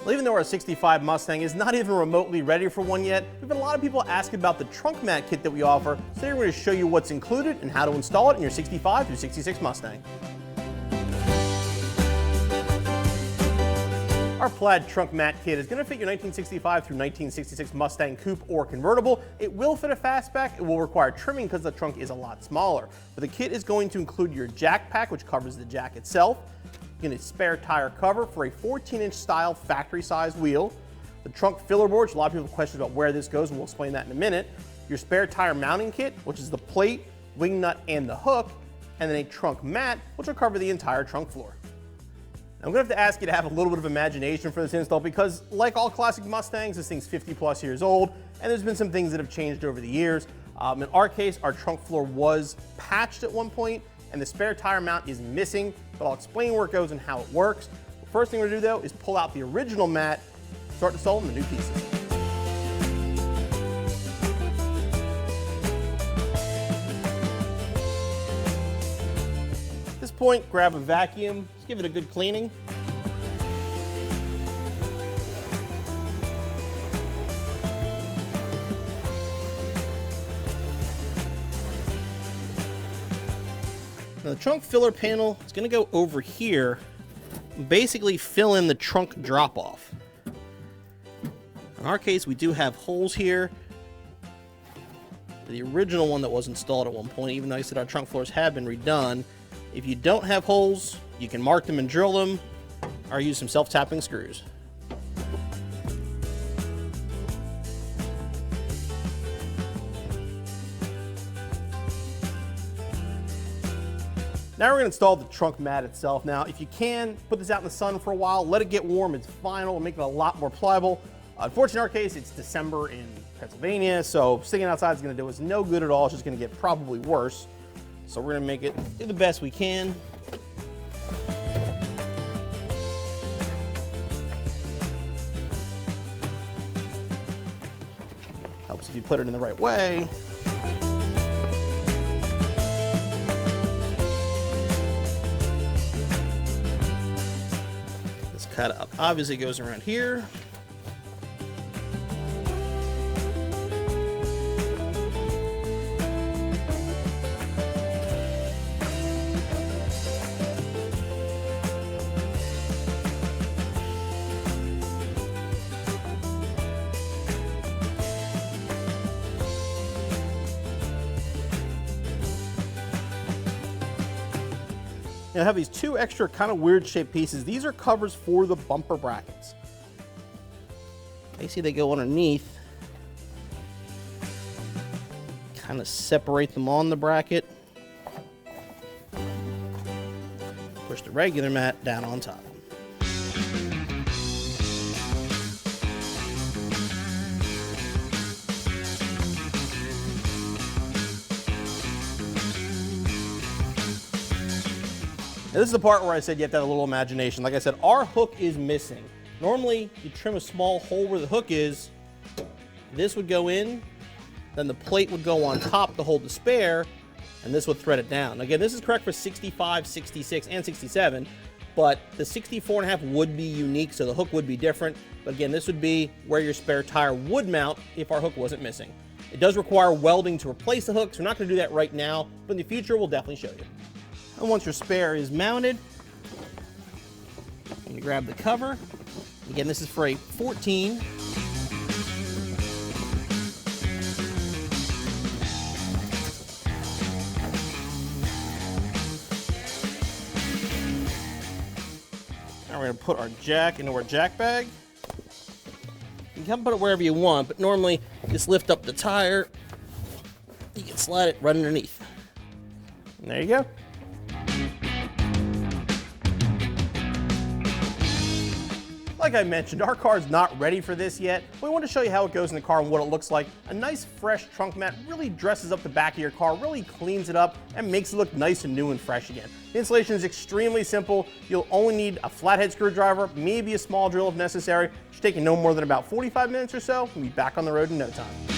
Well, even though our 65 Mustang is not even remotely ready for one yet, we've had a lot of people asking about the trunk mat kit that we offer, so today we're going to show you what's included and how to install it in your 65 through 66 Mustang. Our Plaid Trunk Mat Kit is going to fit your 1965 through 1966 Mustang Coupe or Convertible. It will fit a fastback. It will require trimming because the trunk is a lot smaller. But the kit is going to include your jack pack, which covers the jack itself. You're going to spare tire cover for a 14-inch style factory-sized wheel. The trunk filler board, which a lot of people have questions about where this goes, and we'll explain that in a minute. Your spare tire mounting kit, which is the plate, wing nut, and the hook. And then a trunk mat, which will cover the entire trunk floor. I'm going to have to ask you to have a little bit of imagination for this install because, like all classic Mustangs, this thing's 50+ years old, and there's been some things that have changed over the years. In our case, our trunk floor was patched at one point, and the spare tire mount is missing, but I'll explain where it goes and how it works. The first thing we're going to do, though, is pull out the original mat, start installing the new pieces. At this point, grab a vacuum. Give it a good cleaning. Now the trunk filler panel is going to go over here and basically fill in the trunk drop-off. In our case, we do have holes here. The original one that was installed at one point, even though I said our trunk floors have been redone, if you don't have holes, you can mark them and drill them, or use some self-tapping screws. Now we're going to install the trunk mat itself. Now, if you can, put this out in the sun for a while, let it get warm. It's fine. It'll make it a lot more pliable. Unfortunately, in our case, it's December in Pennsylvania, so sitting outside is going to do us no good at all. It's just going to get probably worse. So we're going to make it do the best we can. Helps if you put it in the right way. This cut up obviously goes around here. I have these two extra kind of weird shaped pieces. These are covers for the bumper brackets. Basically, they go underneath, kind of separate them on the bracket, push the regular mat down on top. Now, this is the part where I said you have to have a little imagination. Like I said, our hook is missing. Normally, you trim a small hole where the hook is. This would go in, then the plate would go on top to hold the spare, and this would thread it down. Again, this is correct for 65, 66, and 67, but the 64.5 would be unique, so the hook would be different. But again, this would be where your spare tire would mount if our hook wasn't missing. It does require welding to replace the hook, so we're not going to do that right now, but in the future, we'll definitely show you. And once your spare is mounted, you grab the cover. Again, this is for a 14. Now we're going to put our jack into our jack bag. You can put it wherever you want, but normally just lift up the tire. You can slide it right underneath. And there you go. Like I mentioned, our car is not ready for this yet. We want to show you how it goes in the car and what it looks like. A nice fresh trunk mat really dresses up the back of your car, really cleans it up, and makes it look nice and new and fresh again. The installation is extremely simple. You'll only need a flathead screwdriver, maybe a small drill if necessary. It should take you no more than about 45 minutes or so. We'll be back on the road in no time.